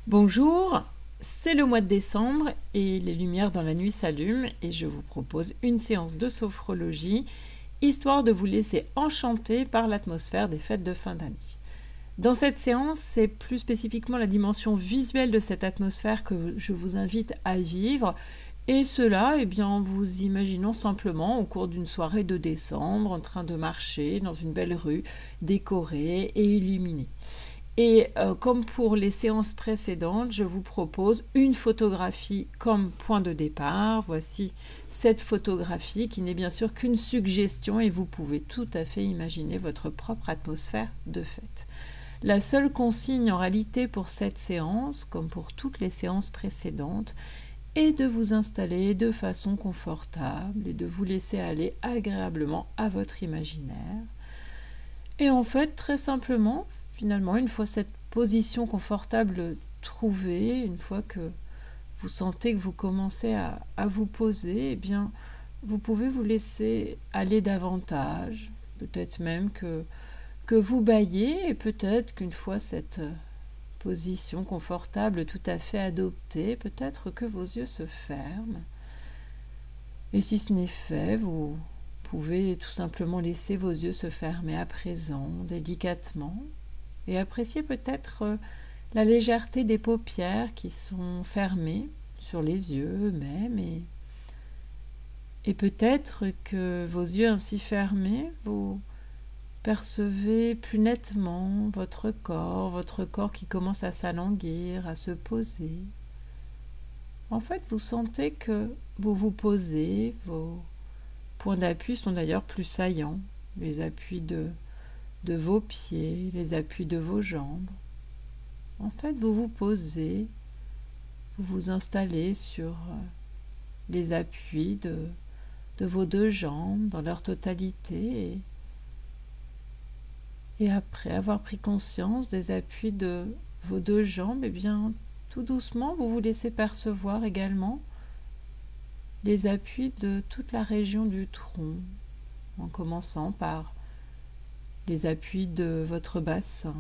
Bonjour, c'est le mois de décembre et les lumières dans la nuit s'allument et je vous propose une séance de sophrologie, histoire de vous laisser enchanter par l'atmosphère des fêtes de fin d'année. Dans cette séance, c'est plus spécifiquement la dimension visuelle de cette atmosphère que je vous invite à vivre, et cela en vous imaginant simplement au cours d'une soirée de décembre en train de marcher dans une belle rue décorée et illuminée. Et comme pour les séances précédentes, je vous propose une photographie comme point de départ. Voici cette photographie qui n'est bien sûr qu'une suggestion et vous pouvez tout à fait imaginer votre propre atmosphère de fête. La seule consigne en réalité pour cette séance, comme pour toutes les séances précédentes, est de vous installer de façon confortable et de vous laisser aller agréablement à votre imaginaire. Et en fait, très simplement, finalement, une fois cette position confortable trouvée, une fois que vous sentez que vous commencez à vous poser, vous pouvez vous laisser aller davantage. Peut-être même que vous bâillez, et peut-être qu'une fois cette position confortable tout à fait adoptée, peut-être que vos yeux se ferment. Et si ce n'est fait, vous pouvez tout simplement laisser vos yeux se fermer à présent, délicatement, et apprécier peut-être la légèreté des paupières qui sont fermées sur les yeux eux-mêmes, et peut-être que vos yeux ainsi fermés, vous percevez plus nettement votre corps qui commence à s'alanguir, à se poser. En fait, vous sentez que vous vous posez, vos points d'appui sont d'ailleurs plus saillants, les appuis de vos pieds, les appuis de vos jambes. En fait, vous vous posez, vous vous installez sur les appuis de vos deux jambes dans leur totalité, et après avoir pris conscience des appuis de vos deux jambes, tout doucement, vous vous laissez percevoir également les appuis de toute la région du tronc, en commençant par les appuis de votre bassin,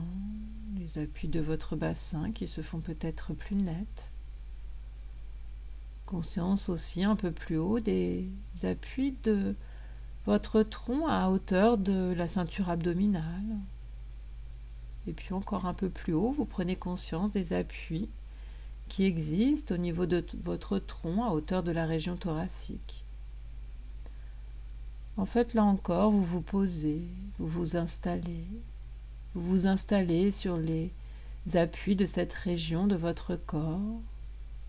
les appuis de votre bassin qui se font peut-être plus nets. Conscience aussi un peu plus haut des appuis de votre tronc à hauteur de la ceinture abdominale. Et puis encore un peu plus haut, vous prenez conscience des appuis qui existent au niveau de votre tronc à hauteur de la région thoracique. En fait, là encore, vous vous posez, vous vous installez sur les appuis de cette région de votre corps,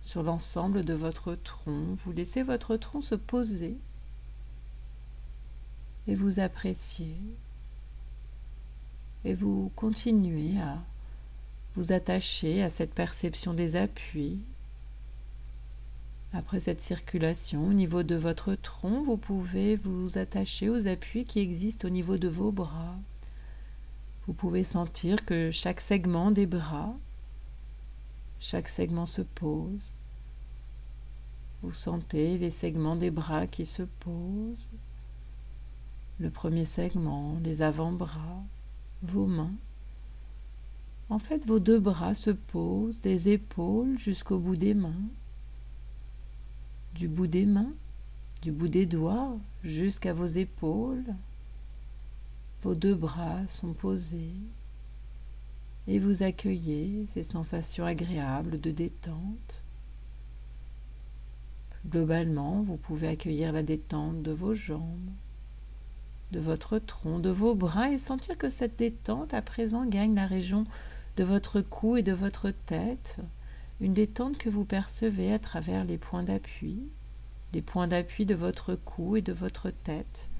sur l'ensemble de votre tronc. Vous laissez votre tronc se poser et vous appréciez. Et vous continuez à vous attacher à cette perception des appuis. Après cette circulation au niveau de votre tronc, vous pouvez vous attacher aux appuis qui existent au niveau de vos bras. Vous pouvez sentir que chaque segment des bras, chaque segment se pose. Vous sentez les segments des bras qui se posent. Le premier segment, les avant-bras, vos mains. En fait, vos deux bras se posent des épaules jusqu'au bout des mains. Du bout des mains, du bout des doigts jusqu'à vos épaules. Vos deux bras sont posés et vous accueillez ces sensations agréables de détente. Globalement, vous pouvez accueillir la détente de vos jambes, de votre tronc, de vos bras et sentir que cette détente à présent gagne la région de votre cou et de votre tête, une détente que vous percevez à travers les points d'appui de votre cou et de votre tête,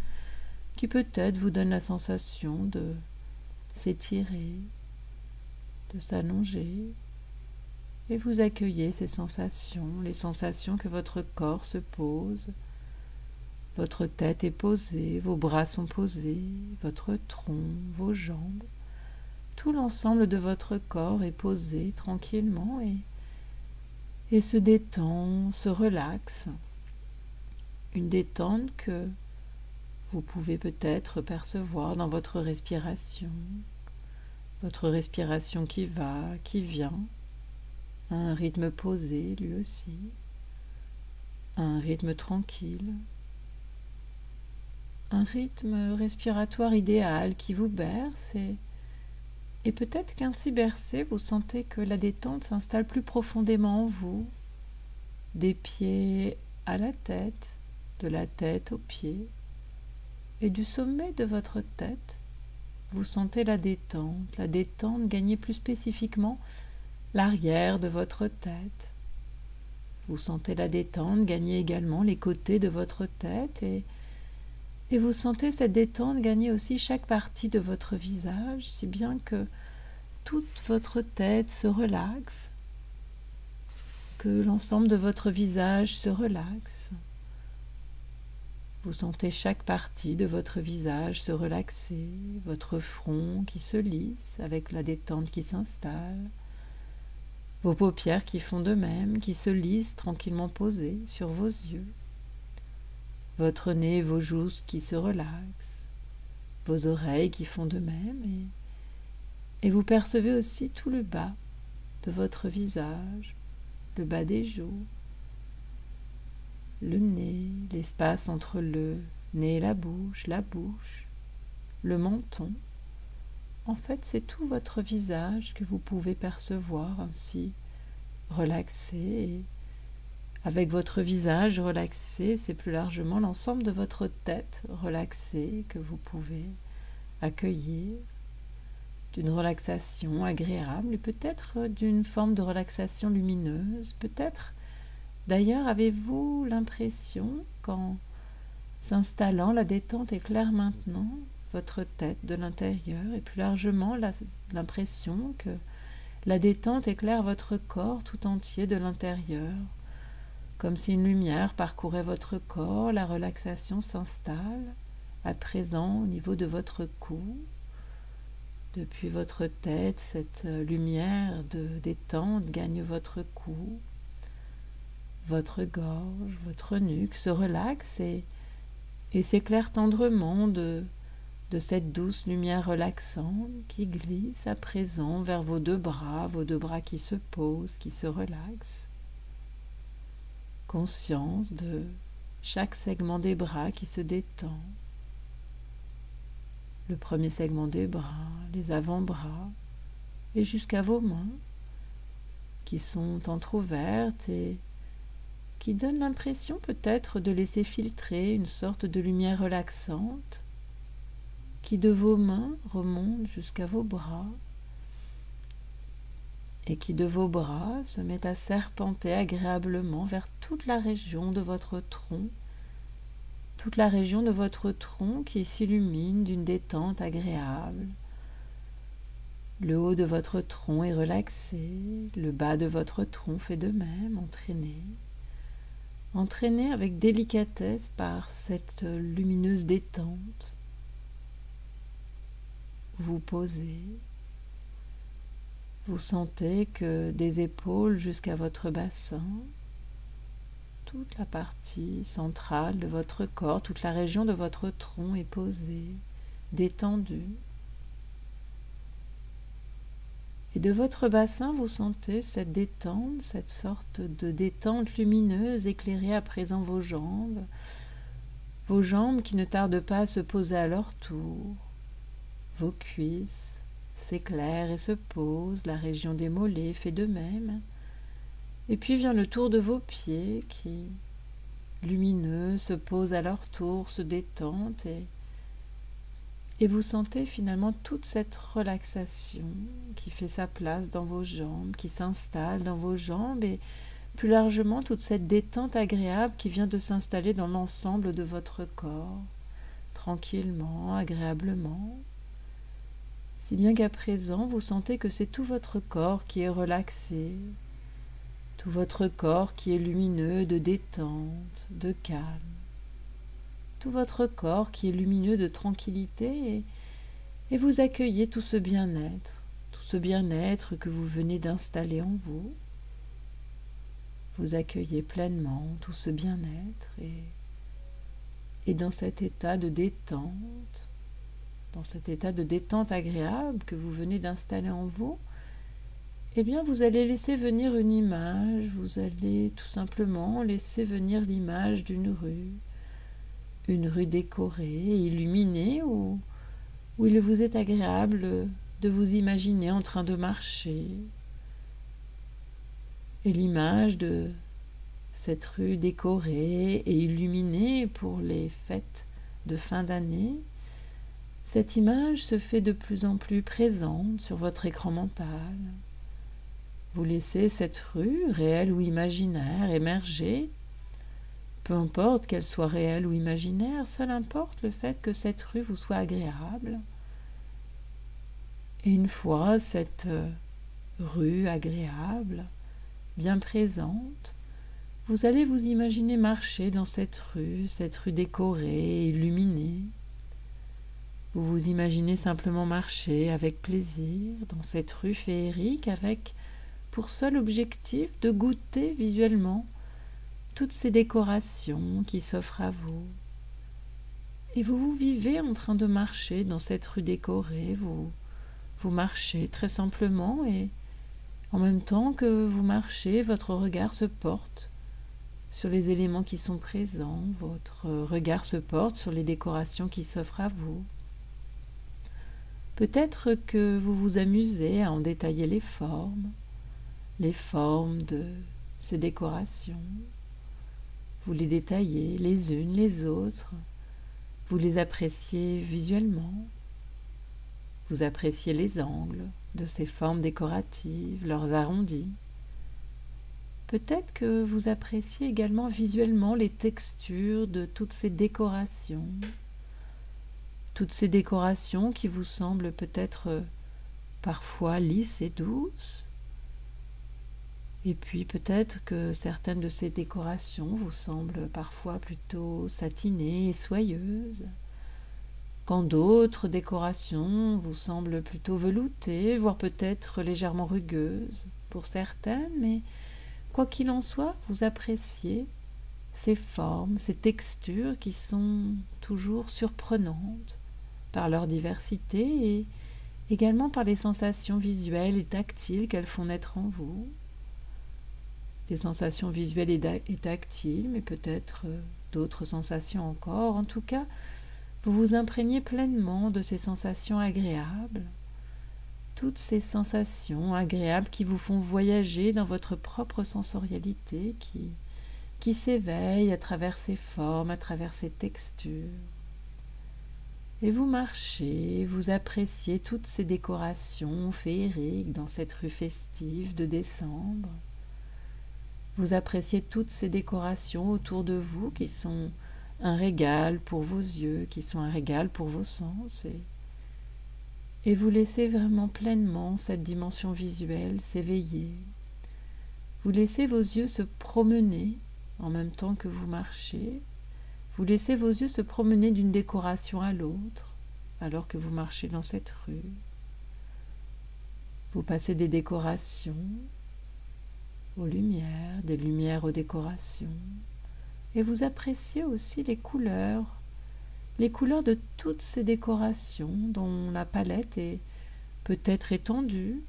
qui peut-être vous donne la sensation de s'étirer, de s'allonger, et vous accueillez ces sensations, les sensations que votre corps se pose, votre tête est posée, vos bras sont posés, votre tronc, vos jambes, tout l'ensemble de votre corps est posé tranquillement et se détend, se relaxe. Une détente que vous pouvez peut-être percevoir dans votre respiration qui va, qui vient. à un rythme posé lui aussi, à un rythme tranquille, un rythme respiratoire idéal qui vous berce et peut-être qu'ainsi bercé, vous sentez que la détente s'installe plus profondément en vous, des pieds à la tête, de la tête aux pieds, et du sommet de votre tête, vous sentez la détente gagner plus spécifiquement l'arrière de votre tête. Vous sentez la détente gagner également les côtés de votre tête et vous sentez cette détente gagner aussi chaque partie de votre visage, si bien que toute votre tête se relaxe, que l'ensemble de votre visage se relaxe. Vous sentez chaque partie de votre visage se relaxer, votre front qui se lisse avec la détente qui s'installe, vos paupières qui font de même, qui se lissent tranquillement posées sur vos yeux, votre nez et vos joues qui se relaxent, vos oreilles qui font de même et vous percevez aussi tout le bas de votre visage, le bas des joues, le nez, l'espace entre le nez et la bouche, le menton. En fait, c'est tout votre visage que vous pouvez percevoir ainsi, relaxé. Et avec votre visage relaxé, c'est plus largement l'ensemble de votre tête relaxée que vous pouvez accueillir d'une relaxation agréable et peut-être d'une forme de relaxation lumineuse. Peut-être, d'ailleurs, avez-vous l'impression qu'en s'installant, la détente éclaire maintenant votre tête de l'intérieur et plus largement l'impression que la détente éclaire votre corps tout entier de l'intérieur. Comme si une lumière parcourait votre corps, la relaxation s'installe à présent au niveau de votre cou. Depuis votre tête, cette lumière de détente gagne votre cou, votre gorge, votre nuque se relaxe et s'éclaire tendrement de cette douce lumière relaxante qui glisse à présent vers vos deux bras qui se posent, qui se relaxent. Conscience de chaque segment des bras qui se détend. Le premier segment des bras, les avant-bras, et jusqu'à vos mains qui sont entr'ouvertes et qui donnent l'impression peut-être de laisser filtrer une sorte de lumière relaxante qui de vos mains remonte jusqu'à vos bras et qui de vos bras se met à serpenter agréablement vers toute la région de votre tronc, qui s'illumine d'une détente agréable. Le haut de votre tronc est relaxé, le bas de votre tronc fait de même, entraîné avec délicatesse par cette lumineuse détente. Vous posez, vous sentez que des épaules jusqu'à votre bassin, toute la partie centrale de votre corps, toute la région de votre tronc est posée, détendue. Et de votre bassin, vous sentez cette détente, cette sorte de détente lumineuse éclairer à présent vos jambes qui ne tardent pas à se poser à leur tour. Vos cuisses s'éclairent et se posent, la région des mollets fait de même. Et puis vient le tour de vos pieds qui, lumineux, se posent à leur tour, se détendent et vous sentez finalement toute cette relaxation qui fait sa place dans vos jambes, qui s'installe dans vos jambes et plus largement toute cette détente agréable qui vient de s'installer dans l'ensemble de votre corps, tranquillement, agréablement. Si bien qu'à présent, vous sentez que c'est tout votre corps qui est relaxé, tout votre corps qui est lumineux de détente, de calme, tout votre corps qui est lumineux de tranquillité et vous accueillez tout ce bien-être que vous venez d'installer en vous. Vous accueillez pleinement tout ce bien-être et dans cet état de détente, agréable que vous venez d'installer en vous, eh bien vous allez laisser venir une image, vous allez tout simplement laisser venir l'image d'une rue décorée, illuminée, où il vous est agréable de vous imaginer en train de marcher. Et l'image de cette rue décorée et illuminée pour les fêtes de fin d'année, cette image se fait de plus en plus présente sur votre écran mental. Vous laissez cette rue, réelle ou imaginaire, émerger. Peu importe qu'elle soit réelle ou imaginaire, seul importe le fait que cette rue vous soit agréable. Et une fois cette rue agréable, bien présente, vous allez vous imaginer marcher dans cette rue décorée et illuminée. Vous vous imaginez simplement marcher avec plaisir dans cette rue féerique avec pour seul objectif de goûter visuellement toutes ces décorations qui s'offrent à vous. Et vous vivez en train de marcher dans cette rue décorée, vous marchez très simplement et en même temps que vous marchez, votre regard se porte sur les éléments qui sont présents, votre regard se porte sur les décorations qui s'offrent à vous. Peut-être que vous vous amusez à en détailler les formes de ces décorations. Vous les détaillez les unes les autres, vous les appréciez visuellement, vous appréciez les angles de ces formes décoratives, leurs arrondis. Peut-être que vous appréciez également visuellement les textures de toutes ces décorations qui vous semblent peut-être parfois lisses et douces. Et puis peut-être que certaines de ces décorations vous semblent parfois plutôt satinées et soyeuses, quand d'autres décorations vous semblent plutôt veloutées, voire peut-être légèrement rugueuses pour certaines, mais quoi qu'il en soit, vous appréciez ces formes, ces textures qui sont toujours surprenantes par leur diversité et également par les sensations visuelles et tactiles qu'elles font naître en vous. Des sensations visuelles et tactiles, mais peut-être d'autres sensations encore. En tout cas, vous vous imprégnez pleinement de ces sensations agréables. Toutes ces sensations agréables qui vous font voyager dans votre propre sensorialité, qui s'éveille à travers ces formes, à travers ces textures. Et vous marchez, vous appréciez toutes ces décorations féeriques dans cette rue festive de décembre. Vous appréciez toutes ces décorations autour de vous qui sont un régal pour vos yeux, qui sont un régal pour vos sens. Et vous laissez vraiment pleinement cette dimension visuelle s'éveiller. Vous laissez vos yeux se promener en même temps que vous marchez. Vous laissez vos yeux se promener d'une décoration à l'autre alors que vous marchez dans cette rue. Vous passez des décorations aux lumières, des lumières aux décorations, et vous appréciez aussi les couleurs de toutes ces décorations dont la palette est peut-être étendue,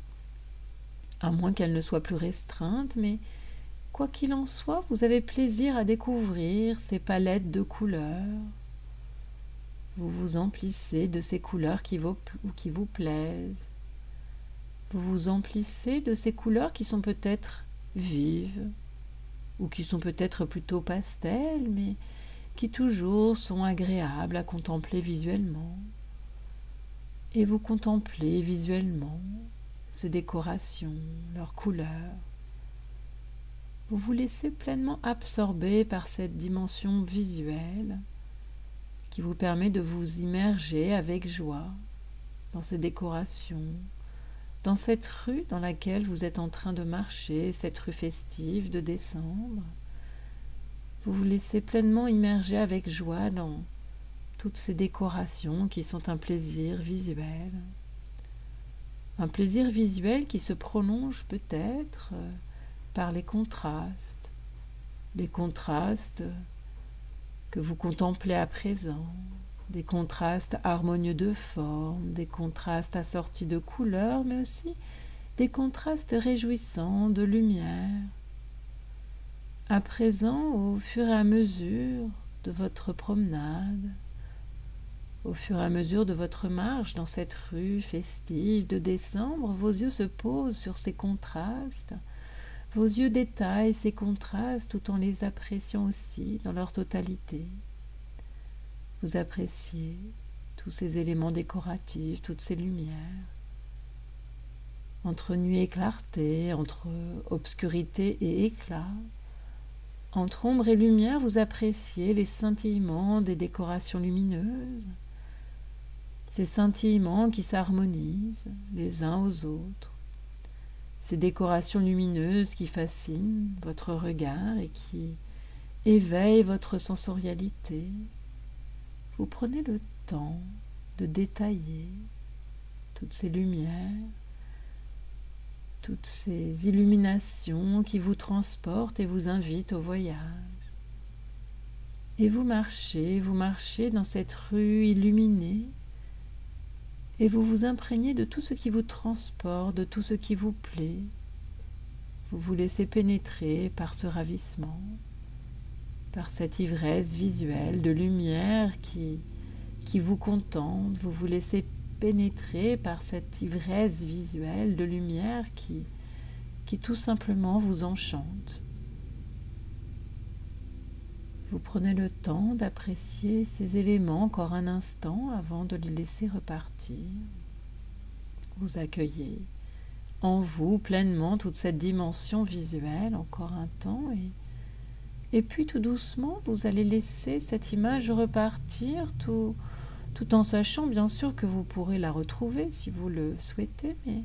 à moins qu'elle ne soit plus restreinte, mais quoi qu'il en soit, vous avez plaisir à découvrir ces palettes de couleurs. Vous vous emplissez de ces couleurs qui vous plaisent. Vous vous emplissez de ces couleurs qui sont peut-être vives, ou qui sont peut-être plutôt pastels, mais qui toujours sont agréables à contempler visuellement. Et vous contemplez visuellement ces décorations, leurs couleurs. Vous vous laissez pleinement absorber par cette dimension visuelle qui vous permet de vous immerger avec joie dans ces décorations, dans cette rue dans laquelle vous êtes en train de marcher, cette rue festive de décembre. Vous vous laissez pleinement immerger avec joie dans toutes ces décorations qui sont un plaisir visuel. Un plaisir visuel qui se prolonge peut-être par les contrastes que vous contemplez à présent, des contrastes harmonieux de formes, des contrastes assortis de couleurs, mais aussi des contrastes réjouissants de lumière. À présent, au fur et à mesure de votre promenade, au fur et à mesure de votre marche dans cette rue festive de décembre, vos yeux se posent sur ces contrastes. Vos yeux détaillent ces contrastes tout en les appréciant aussi dans leur totalité. Vous appréciez tous ces éléments décoratifs, toutes ces lumières. Entre nuit et clarté, entre obscurité et éclat, entre ombre et lumière, vous appréciez les scintillements des décorations lumineuses, ces scintillements qui s'harmonisent les uns aux autres, ces décorations lumineuses qui fascinent votre regard et qui éveillent votre sensorialité. Vous prenez le temps de détailler toutes ces lumières, toutes ces illuminations qui vous transportent et vous invitent au voyage. Et vous marchez dans cette rue illuminée et vous vous imprégnez de tout ce qui vous transporte, de tout ce qui vous plaît. Vous vous laissez pénétrer par ce ravissement, par cette ivresse visuelle de lumière qui vous contemple. Vous vous laissez pénétrer par cette ivresse visuelle de lumière qui tout simplement vous enchante. Vous prenez le temps d'apprécier ces éléments encore un instant avant de les laisser repartir. Vous accueillez en vous pleinement toute cette dimension visuelle encore un temps et puis tout doucement vous allez laisser cette image repartir tout en sachant bien sûr que vous pourrez la retrouver si vous le souhaitez, mais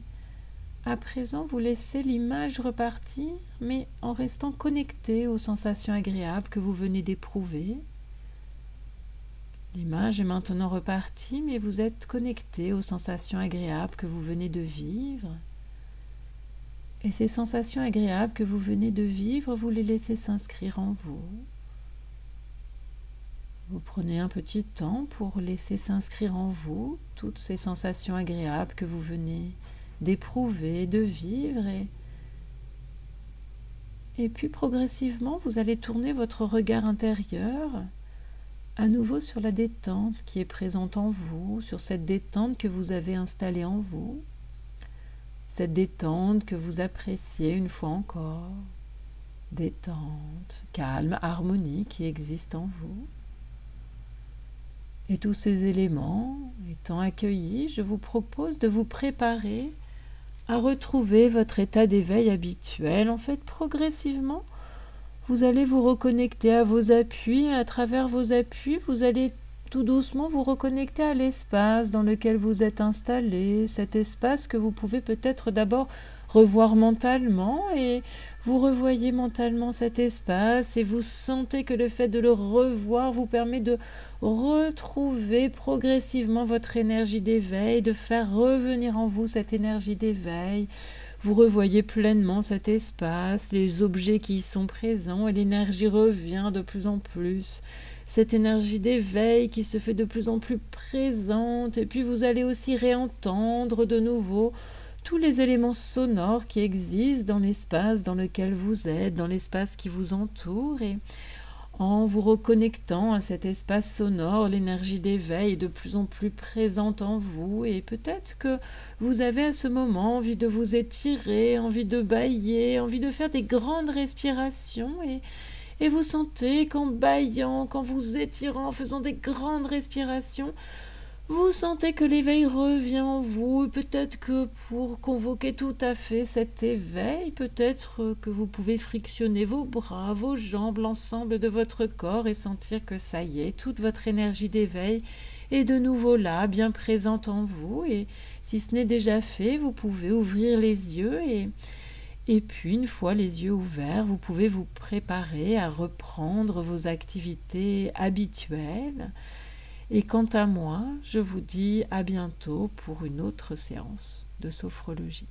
à présent vous laissez l'image repartir, mais en restant connecté aux sensations agréables que vous venez d'éprouver. L'image est maintenant repartie, mais vous êtes connecté aux sensations agréables que vous venez de vivre. Et ces sensations agréables que vous venez de vivre, vous les laissez s'inscrire en vous. Vous prenez un petit temps pour laisser s'inscrire en vous toutes ces sensations agréables que vous venez d'éprouver, de vivre. Et puis progressivement, vous allez tourner votre regard intérieur à nouveau sur la détente qui est présente en vous, sur cette détente que vous avez installée en vous, cette détente que vous appréciez une fois encore, détente, calme, harmonie qui existe en vous. Et tous ces éléments étant accueillis, je vous propose de vous préparer à retrouver votre état d'éveil habituel. En fait, progressivement, vous allez vous reconnecter à vos appuis. À travers vos appuis, vous allez tout doucement vous reconnecter à l'espace dans lequel vous êtes installé, cet espace que vous pouvez peut-être d'abord revoir mentalement, et vous revoyez mentalement cet espace et vous sentez que le fait de le revoir vous permet de retrouver progressivement votre énergie d'éveil, de faire revenir en vous cette énergie d'éveil. Vous revoyez pleinement cet espace, les objets qui y sont présents, et l'énergie revient de plus en plus. Cette énergie d'éveil qui se fait de plus en plus présente, et puis vous allez aussi réentendre de nouveau tous les éléments sonores qui existent dans l'espace dans lequel vous êtes, dans l'espace qui vous entoure, et en vous reconnectant à cet espace sonore, l'énergie d'éveil est de plus en plus présente en vous, et peut-être que vous avez à ce moment envie de vous étirer, envie de bâiller, envie de faire des grandes respirations, et vous sentez qu'en bâillant, qu'en vous étirant, en faisant des grandes respirations, vous sentez que l'éveil revient en vous. Peut-être que pour convoquer tout à fait cet éveil, peut-être que vous pouvez frictionner vos bras, vos jambes, l'ensemble de votre corps, et sentir que ça y est, toute votre énergie d'éveil est de nouveau là, bien présente en vous. Et si ce n'est déjà fait, vous pouvez ouvrir les yeux et puis, une fois les yeux ouverts, vous pouvez vous préparer à reprendre vos activités habituelles. Et quant à moi, je vous dis à bientôt pour une autre séance de sophrologie.